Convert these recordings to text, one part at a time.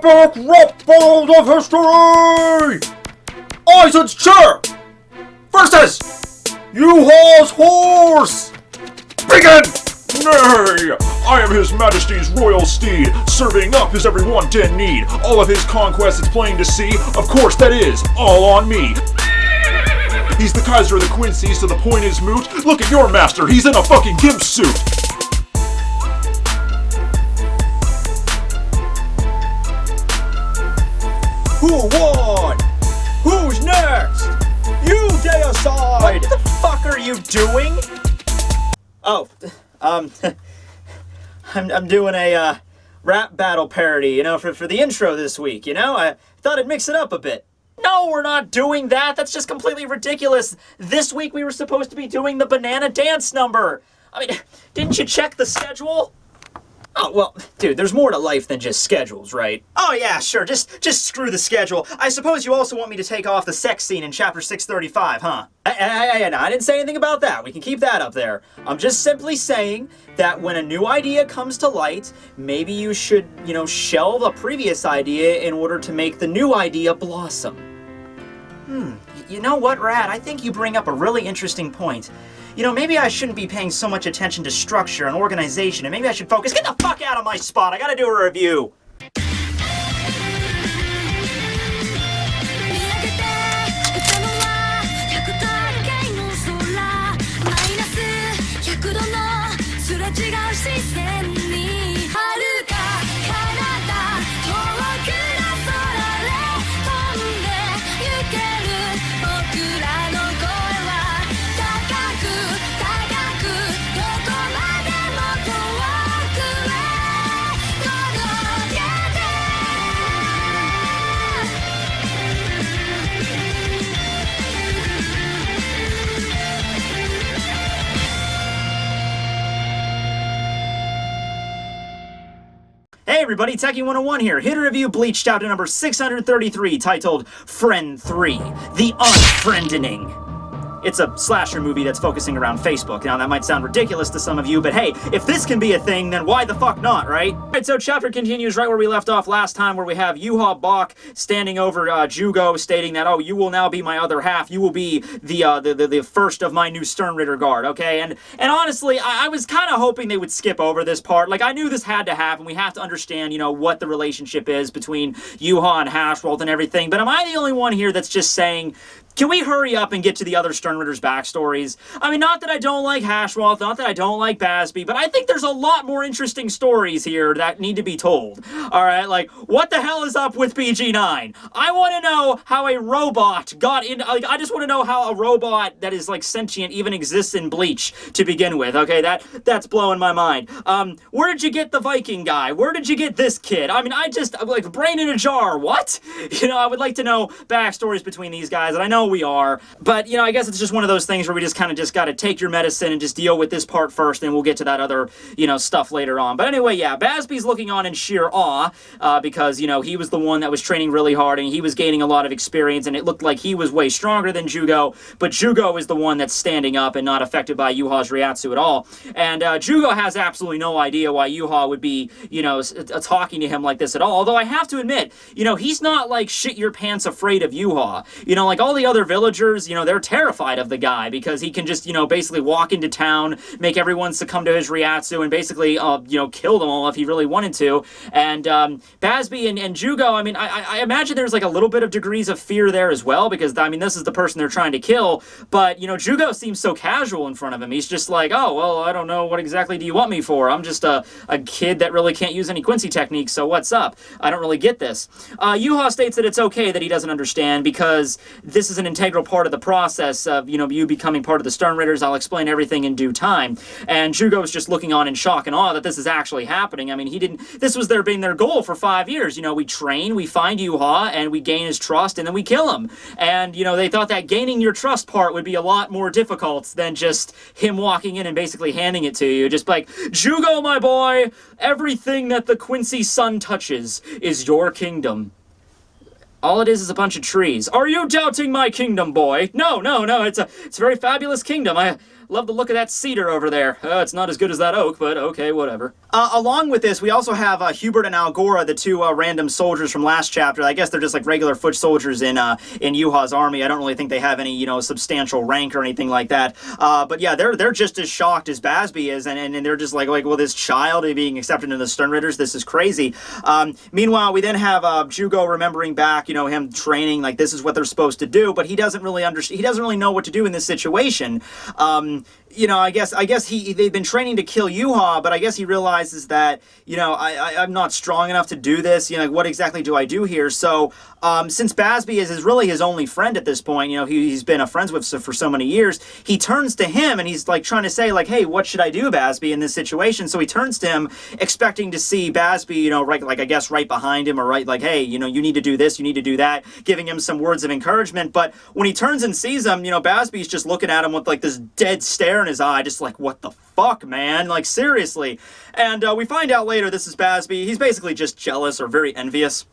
epic rap battle of history! Isaac's chair versus Yhwach's horse! Begin! Nay, I am His Majesty's royal steed, serving up his every want and need. All of his conquests it's plain to see, of course that is all on me. He's the Kaiser of the Quincy, so the point is moot. Look at your master, he's in a fucking gimp suit! Who won? Who's next? You decide! What the fuck are you doing? Oh, I'm doing a rap battle parody, you know, for the intro this week, you know? I thought I'd mix it up a bit. No, we're not doing that. That's just completely ridiculous. This week we were supposed to be doing the banana dance number. I mean, didn't you check the schedule? Oh, well, dude, there's more to life than just schedules, right? Oh, yeah, sure, just screw the schedule. I suppose you also want me to take off the sex scene in chapter 635, huh? No, I didn't say anything about that. We can keep that up there. I'm just simply saying that when a new idea comes to light, maybe you should, you know, shelve a previous idea in order to make the new idea blossom. You know what, Rad? I think you bring up a really interesting point. You know, maybe I shouldn't be paying so much attention to structure and organization, and maybe I should focus. Get the fuck out of my spot! I gotta do a review! Hey everybody, Tekking101 here, here to review Bleach chapter number 633, titled Friend 3, The Unfriendening. It's a slasher movie that's focusing around Facebook. Now, that might sound ridiculous to some of you, but hey, if this can be a thing, then why the fuck not, right? Alright, so chapter continues right where we left off last time, where we have Yhwach standing over Jugo, stating that, oh, you will now be my other half, you will be the first of my new Sternritter guard, okay? And honestly, I was kind of hoping they would skip over this part. Like, I knew this had to happen. We have to understand, you know, what the relationship is between Yhwach and Haschwalth and everything, but am I the only one here that's just saying, can we hurry up and get to the other Sternritter's backstories? I mean, not that I don't like Haschwalth, not that I don't like Bazz-B, but I think there's a lot more interesting stories here that need to be told. Alright, like, what the hell is up with BG9? I want to know how a robot got in, like, I just want to know how a robot that is, like, sentient even exists in Bleach to begin with, okay? That's blowing my mind. Where did you get the Viking guy? Where did you get this kid? I mean, like, brain in a jar, what? You know, I would like to know backstories between these guys, and I know we are, but, you know, I guess it's just one of those things where we just kind of just got to take your medicine and just deal with this part first, and we'll get to that other, you know, stuff later on. But anyway, yeah, Bazz-B's looking on in sheer awe, because, you know, he was the one that was training really hard, and he was gaining a lot of experience, and it looked like he was way stronger than Jugo, but Jugo is the one that's standing up and not affected by Yhwach's Ryatsu at all. And Jugo has absolutely no idea why Yhwach would be, you know, talking to him like this at all, although I have to admit, you know, he's not, like, shit your pants afraid of Yhwach. You know, like, all the other villagers, you know, they're terrified of the guy because he can just, you know, basically walk into town, make everyone succumb to his Ryatsu, and basically, you know, kill them all if he really wanted to. And Bazz-B and Jugo, I mean, I imagine there's like a little bit of degrees of fear there as well, because, I mean, this is the person they're trying to kill, but, you know, Jugo seems so casual in front of him. He's just like, oh, well, I don't know, what exactly do you want me for? I'm just a kid that really can't use any Quincy techniques, so what's up? I don't really get this. Yhwach states that it's okay that he doesn't understand because this is an integral part of the process of, you know, you becoming part of the Sternritters. I'll explain everything in due time. And Jugo's just looking on in shock and awe that this is actually happening. I mean, this was being their goal for 5 years. You know, we train, we find Yhwach, and we gain his trust, and then we kill him. And, you know, they thought that gaining your trust part would be a lot more difficult than just him walking in and basically handing it to you. Just like, Jugo, my boy, everything that the Quincy sun touches is your kingdom. All it is a bunch of trees. Are you doubting my kingdom, boy? No, it's a very fabulous kingdom. love the look of that cedar over there. It's not as good as that oak, but okay, whatever. Along with this, we also have Hubert and Algora, the two random soldiers from last chapter. I guess they're just like regular foot soldiers in Yhwach's army. I don't really think they have any, substantial rank or anything like that. But yeah, they're just as shocked as Bazz-B is, and they're just like, well, this child being accepted into the Stern Raiders, this is crazy. Meanwhile, we then have Jugo remembering back, him training, like this is what they're supposed to do, but he doesn't really understand. He doesn't really know what to do in this situation. I guess they've been training to kill Yhwach, but I guess he realizes that, I'm not strong enough to do this. What exactly do I do here? So, since Bazz-B is really his only friend at this point, he's been friends with for so many years, he turns to him and he's like trying to say like, hey, what should I do, Bazz-B, in this situation? So he turns to him expecting to see Bazz-B, right behind him, or right, like, hey, you need to do this, you need to do that, giving him some words of encouragement. But when he turns and sees him, Bazz-B's just looking at him with like this dead stare in his eye, just like, what the fuck, man? Like, seriously. And we find out later this is Bazz-B. He's basically just jealous or very envious.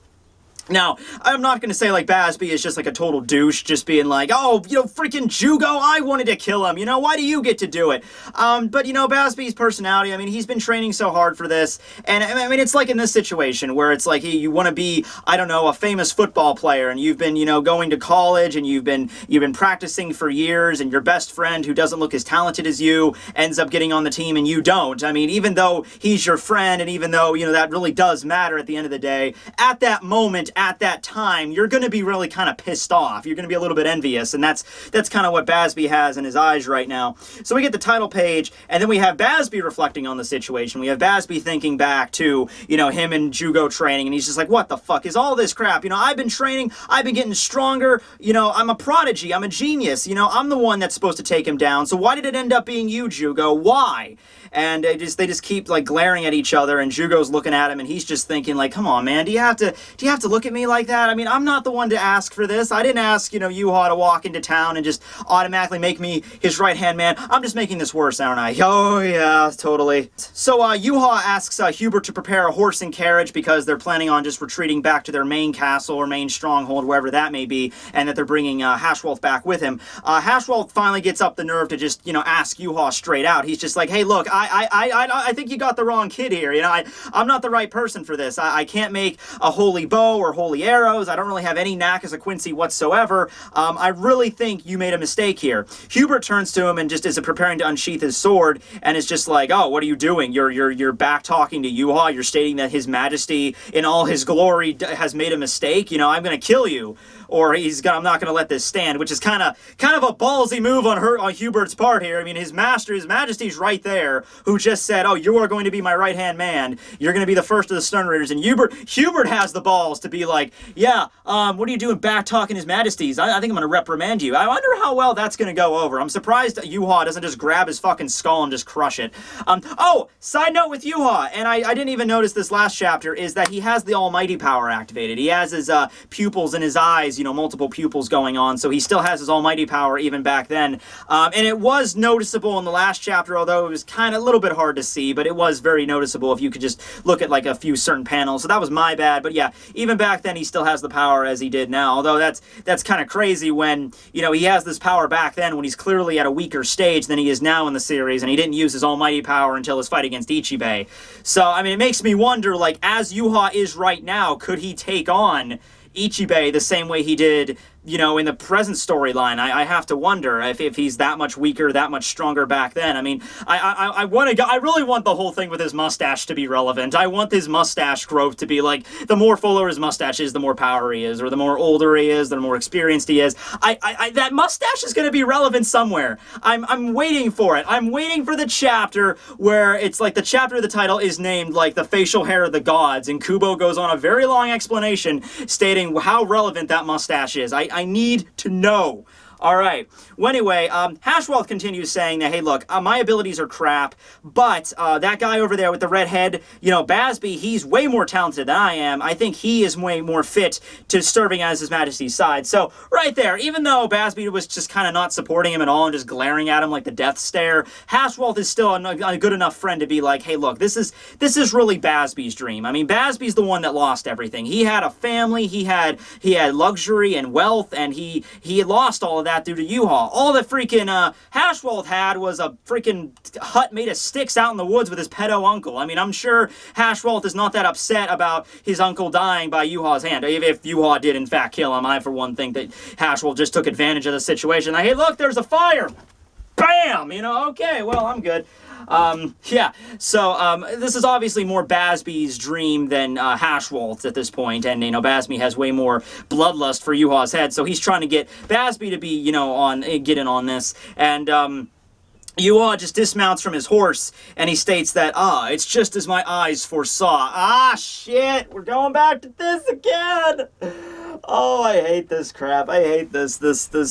Now, I'm not going to say, like, Bazz-B is just, like, a total douche, just being like, oh, freaking Jugo, I wanted to kill him, why do you get to do it? But, Bazz-B's personality, he's been training so hard for this, and, it's like in this situation, where it's like, you want to be, I don't know, a famous football player, and you've been, going to college, and you've been practicing for years, and your best friend, who doesn't look as talented as you, ends up getting on the team, and you don't. Even though he's your friend, and even though, that really does matter at the end of the day, at that moment, at that time, you're going to be really kind of pissed off. You're going to be a little bit envious, and that's kind of what Bazz-B has in his eyes right now. So we get the title page, and then we have Bazz-B reflecting on the situation. We have Bazz-B thinking back to, him and Jugo training, and he's just like, what the fuck is all this crap? I've been training, I've been getting stronger, I'm a prodigy, I'm a genius, I'm the one that's supposed to take him down, so why did it end up being you, Jugo? Why? And they just keep like glaring at each other, and Jugo's looking at him, and he's just thinking like, come on, man, do you have to look at me like that? I'm not the one to ask for this. I didn't ask, Yhwach to walk into town and just automatically make me his right-hand man. I'm just making this worse, aren't I? Oh, yeah, totally. So, Yhwach asks Hubert to prepare a horse and carriage because they're planning on just retreating back to their main castle or main stronghold, wherever that may be, and that they're bringing Haschwalth back with him. Haschwalth finally gets up the nerve to just, ask Yhwach straight out. He's just like, hey, look, I think you got the wrong kid here. I'm not the right person for this. I can't make a holy bow or holy arrows. I don't really have any knack as a Quincy whatsoever. I really think you made a mistake here. Hubert turns to him and just is preparing to unsheath his sword, and is just like, oh, what are you doing? You're back talking to Yhwach. You're stating that His Majesty in all his glory has made a mistake. I'm going to kill you, or I'm not going to let this stand, which is kind of a ballsy move on Hubert's part here. His Majesty's right there, who just said, oh, you are going to be my right-hand man. You're going to be the first of the Stern Raiders. And Hubert has the balls to be like, yeah, what are you doing back talking His Majesty's? I think I'm going to reprimand you. I wonder how well that's going to go over. I'm surprised Yhwach doesn't just grab his fucking skull and just crush it. Side note with Yhwach, and I didn't even notice this last chapter, is that he has the almighty power activated. He has his pupils in his eyes, multiple pupils going on, so he still has his almighty power even back then. And it was noticeable in the last chapter, although it was kind of a little bit hard to see, but it was very noticeable if you could just look at like a few certain panels. So that was my bad, but yeah, even back then he still has the power as he did now, although that's kind of crazy when, he has this power back then when he's clearly at a weaker stage than he is now in the series, and he didn't use his almighty power until his fight against Ichibei. So, it makes me wonder, like, as Yhwach is right now, could he take on Ichibei the same way he did, in the present storyline? I have to wonder if he's that much weaker, that much stronger back then. I really want the whole thing with his mustache to be relevant. I want his mustache growth to be like, the more fuller his mustache is, the more power he is, or the more older he is, the more experienced he is. That mustache is going to be relevant somewhere. I'm waiting for it. I'm waiting for the chapter where it's like the chapter of the title is named like the facial hair of the gods, and Kubo goes on a very long explanation stating how relevant that mustache is. I need to know. All right. Well, anyway, Haschwalth continues saying that, hey, look, my abilities are crap, but that guy over there with the red head, Bazz-B, he's way more talented than I am. I think he is way more fit to serving as His Majesty's side. So, right there, even though Bazz-B was just kind of not supporting him at all and just glaring at him like the death stare, Haschwalth is still a good enough friend to be like, hey, look, this is really Bazz-B's dream. Bazz-B's the one that lost everything. He had a family, he had luxury and wealth, and he had lost all of that that due to Yhwach. All that freaking Haschwalth had was a freaking hut made of sticks out in the woods with his pedo uncle. I mean, I'm sure Haschwalth is not that upset about his uncle dying by Yhwach's hand. If Yhwach did in fact kill him, I for one think that Haschwalth just took advantage of the situation. Like, hey, look, there's a fire. Bam! You know, okay, well, I'm good. Yeah, so, this is obviously more Bazz-B's dream than, Haschwalth's at this point, and, you know, Bazz-B has way more bloodlust for Yhwach's head, so he's trying to get Bazz-B to be, you know, get in on this, and, Yhwach just dismounts from his horse, and he states that, it's just as my eyes foresaw. Shit, we're going back to this again! Oh, I hate this crap. I hate this.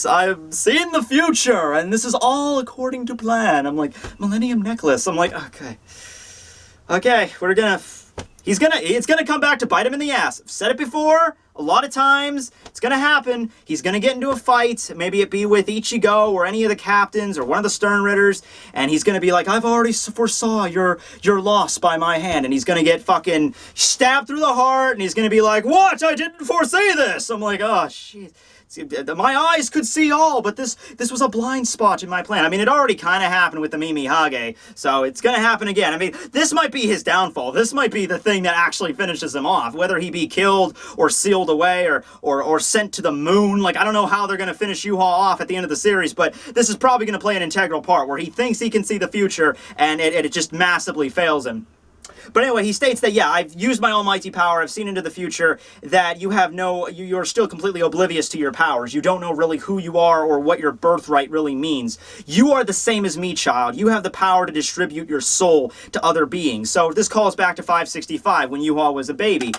I've seen the future, and this is all according to plan. I'm like, Millennium Necklace. I'm like, okay, it's gonna come back to bite him in the ass. I've said it before, a lot of times, it's gonna happen. He's gonna get into a fight, maybe it be with Ichigo or any of the captains or one of the Sternritters, and he's gonna be like, I've already foresaw your loss by my hand, and he's gonna get fucking stabbed through the heart, and he's gonna be like, what? I didn't foresee this! I'm like, oh, shit. My eyes could see all, but this was a blind spot in my plan. I mean, it already kind of happened with the Mimi Hage, so it's going to happen again. I mean, this might be his downfall. This might be the thing that actually finishes him off, whether he be killed or sealed away or sent to the moon. Like, I don't know how they're going to finish Yhwach off at the end of the series, but this is probably going to play an integral part where he thinks he can see the future, and it just massively fails him. But anyway, he states that, yeah, I've used my almighty power, I've seen into the future, that you're still completely oblivious to your powers. You don't know really who you are or what your birthright really means. You are the same as me, child. You have the power to distribute your soul to other beings. So this calls back to 565, when Yhwach was a baby.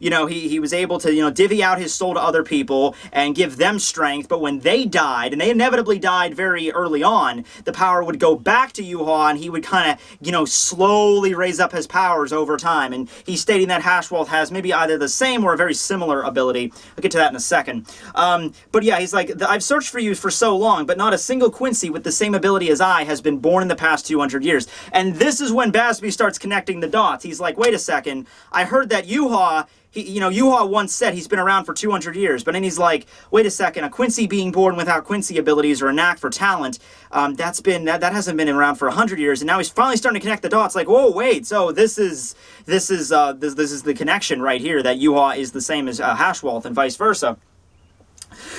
You know, he was able to, you know, divvy out his soul to other people and give them strength, but when they died, and they inevitably died very early on, the power would go back to Yhwach, and he would kind of, you know, slowly raise up his powers over time, and he's stating that Haschwalth has maybe either the same or a very similar ability. I'll get to that in a second. But yeah, he's like, I've searched for you for so long, but not a single Quincy with the same ability as I has been born in the past 200 years. And this is when Bazz-B starts connecting the dots. He's like, wait a second, I heard that Yhwach, Yhwach once said he's been around for 200 years, but then he's like, wait a second, a Quincy being born without Quincy abilities or a knack for talent, that hasn't been around for 100 years, and now he's finally starting to connect the dots, like, whoa, wait, so this is the connection right here, that Yhwach is the same as Haschwalth and vice versa.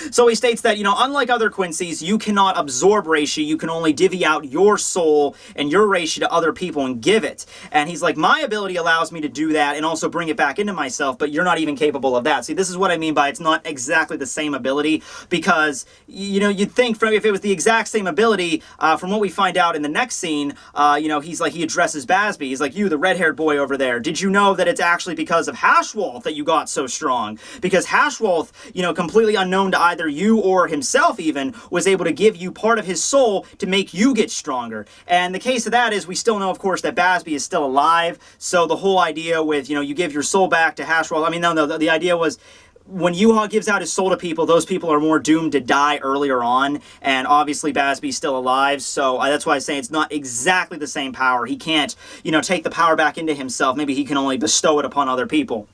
So he states that, you know, unlike other Quincy's, you cannot absorb reishi, you can only divvy out your soul and your reishi to other people and give it. And he's like, my ability allows me to do that and also bring it back into myself, but you're not even capable of that. See, this is what I mean by it's not exactly the same ability, because, you know, you'd think if it was the exact same ability, from what we find out in the next scene, you know, he addresses Bazz-B. He's like, you, the red-haired boy over there, did you know that it's actually because of Haschwalth that you got so strong? Because Haschwalth, you know, completely unknown to either you or himself even, was able to give you part of his soul to make you get stronger. And the case of that is we still know, of course, that Bazz-B is still alive, so the whole idea with, you know, you give your soul back to Haschwalth, I mean, no, the idea was, when Yhwach gives out his soul to people, those people are more doomed to die earlier on, and obviously Bazz-B's still alive, so that's why I say it's not exactly the same power. He can't, you know, take the power back into himself. Maybe he can only bestow it upon other people.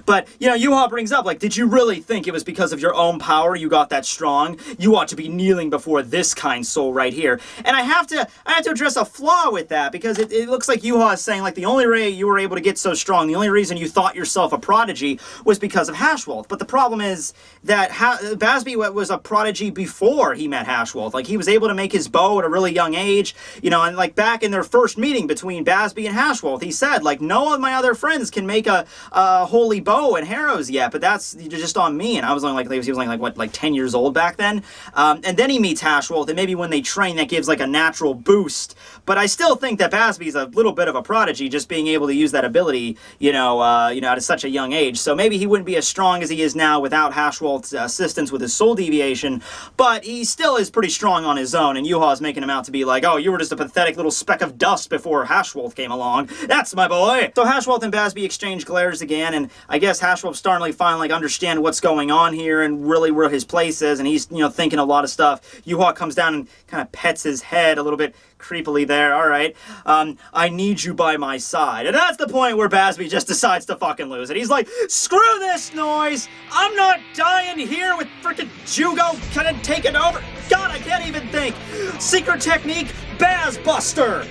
But, you know, Yhwach brings up, like, did you really think it was because of your own power you got that strong? You ought to be kneeling before this kind soul right here. And I have to address a flaw with that, because it looks like Yhwach is saying, like, the only way you were able to get so strong, the only reason you thought yourself a prodigy was because of Haschwalth. But the problem is that Bazz-B was a prodigy before he met Haschwalth. Like, he was able to make his bow at a really young age, you know, and, like, back in their first meeting between Bazz-B and Haschwalth, he said, like, no of my other friends can make a holy bow and arrows yet, but that's just on me. And I was only like, he was like 10 years old back then. And then he meets Haschwalth, and maybe when they train, that gives like a natural boost. But I still think that Bazz-B's a little bit of a prodigy, just being able to use that ability, you know, at such a young age. So maybe he wouldn't be as strong as he is now without Haschwalth's assistance with his soul deviation, but he still is pretty strong on his own, and Yhwach is making him out to be like, oh, you were just a pathetic little speck of dust before Haschwalth came along. That's my boy! So Haschwalth and Bazz-B exchange glares again, and I guess Haschwalth's starting to finally like understand what's going on here and really where his place is, and he's, you know, thinking a lot of stuff. Yhwach comes down and kind of pets his head a little bit creepily there. All right, I need you by my side. And that's the point where Bazz-B just decides to fucking lose it. He's like, screw this noise. I'm not dying here with frickin' Jugo kind of taking over. God, I can't even think. Secret technique, Bazz Buster.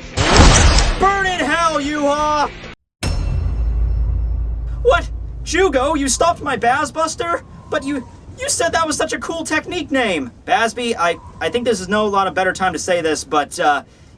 Burn in hell, Yhwach. What? Jugo, you stopped my Bazz Buster? But you said that was such a cool technique name. Bazz-B, I think this is no lot of better time to say this, but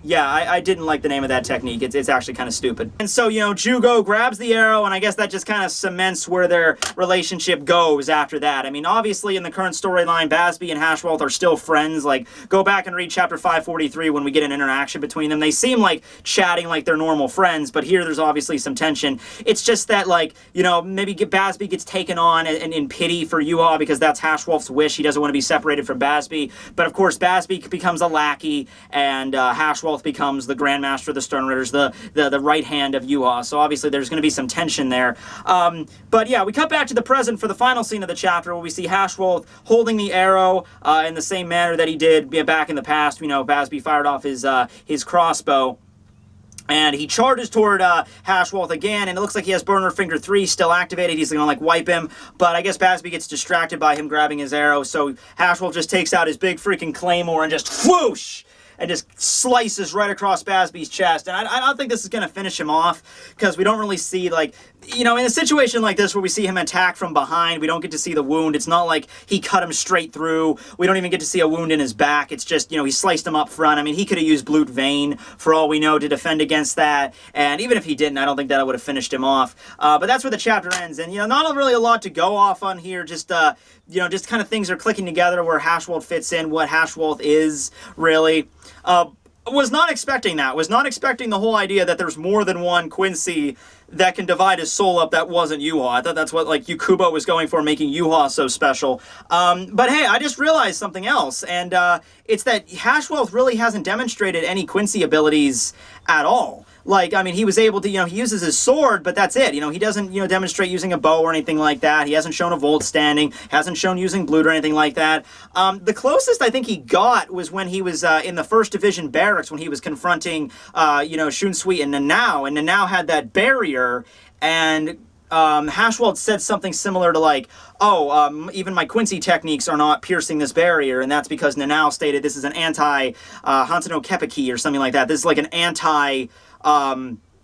yeah, I didn't like the name of that technique. It's actually kind of stupid. And so, you know, Jugo grabs the arrow, and I guess that just kind of cements where their relationship goes after that. I mean, obviously, in the current storyline, Bazz-B and Haschwalth are still friends. Like, go back and read chapter 543 when we get an interaction between them. They seem like chatting like they're normal friends, but here there's obviously some tension. It's just that, like, you know, maybe Bazz-B gets taken on and in pity for Yhwach because that's Haschwalth's wish. He doesn't want to be separated from Bazz-B. But, of course, Bazz-B becomes a lackey, and Haschwalth becomes the Grandmaster of the Stern Ritters, the right hand of Yhwach. So obviously there's going to be some tension there. But yeah, we cut back to the present for the final scene of the chapter where we see Haschwalth holding the arrow in the same manner that he did back in the past. You know, Bazz-B fired off his crossbow. And he charges toward Haschwalth again, and it looks like he has Burner Finger 3 still activated. He's going to, like, wipe him. But I guess Bazz-B gets distracted by him grabbing his arrow, so Haschwalth just takes out his big freaking claymore and just whoosh! And just slices right across Bazz-B's chest. And I don't think this is going to finish him off, because we don't really see, like, you know, in a situation like this where we see him attack from behind, we don't get to see the wound. It's not like he cut him straight through. We don't even get to see a wound in his back. It's just, you know, he sliced him up front. I mean, he could have used Blute Vein, for all we know, to defend against that. And even if he didn't, I don't think that would have finished him off. But that's where the chapter ends. And, you know, not really a lot to go off on here. Just, you know, just kind of things are clicking together where Haschwalth fits in, what Haschwalth is, really. Was not expecting that. Was not expecting the whole idea that there's more than one Quincy that can divide his soul up that wasn't Yhwach. I thought that's what, like, Yukubo was going for, making Yhwach so special. But hey, I just realized something else, and it's that Haschwalth really hasn't demonstrated any Quincy abilities at all. Like, I mean, he was able to, you know, he uses his sword, but that's it. You know, he doesn't, you know, demonstrate using a bow or anything like that. He hasn't shown a Volt standing, hasn't shown using Blute or anything like that. The closest I think he got was when he was in the 1st Division barracks, when he was confronting, you know, Shunsui and Nanao, and Nanao had that barrier, and Haschwalth said something similar to, like, oh, even my Quincy techniques are not piercing this barrier, and that's because Nanao stated this is an anti-Hanzo Kepeki or something like that. This is like an anti-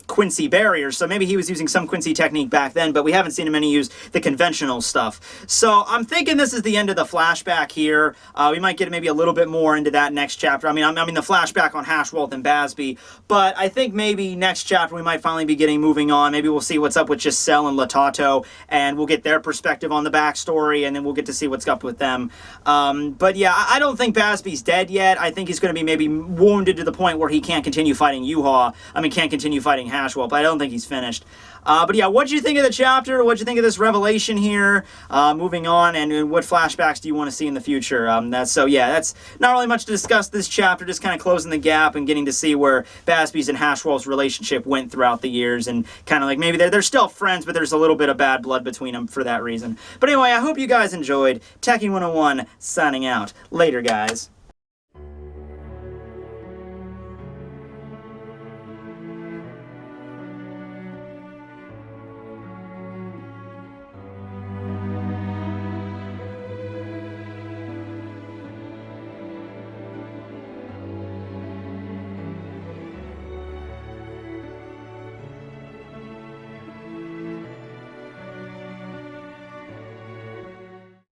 Quincy barrier, so maybe he was using some Quincy technique back then, but we haven't seen him any use the conventional stuff. So I'm thinking this is the end of the flashback here. We might get maybe a little bit more into that next chapter. I mean the flashback on Haschwalth and Bazz-B, but I think maybe next chapter we might finally be moving on. Maybe we'll see what's up with Giselle and Latato, and we'll get their perspective on the backstory, and then we'll get to see what's up with them. But yeah, I don't think Bazz-B's dead yet. I think he's going to be maybe wounded to the point where he can't continue fighting Yhwach. I mean, can't continue fighting Haschwalth, but I don't think he's finished. But yeah, what'd you think of the chapter? What'd you think of this revelation here? Moving on, and what flashbacks do you want to see in the future? That's not really much to discuss this chapter, just kind of closing the gap and getting to see where Bazz-B's and Haschwalth's relationship went throughout the years, and kind of like maybe they're still friends, but there's a little bit of bad blood between them for that reason. But anyway, I hope you guys enjoyed. Tekking101 signing out. Later, guys.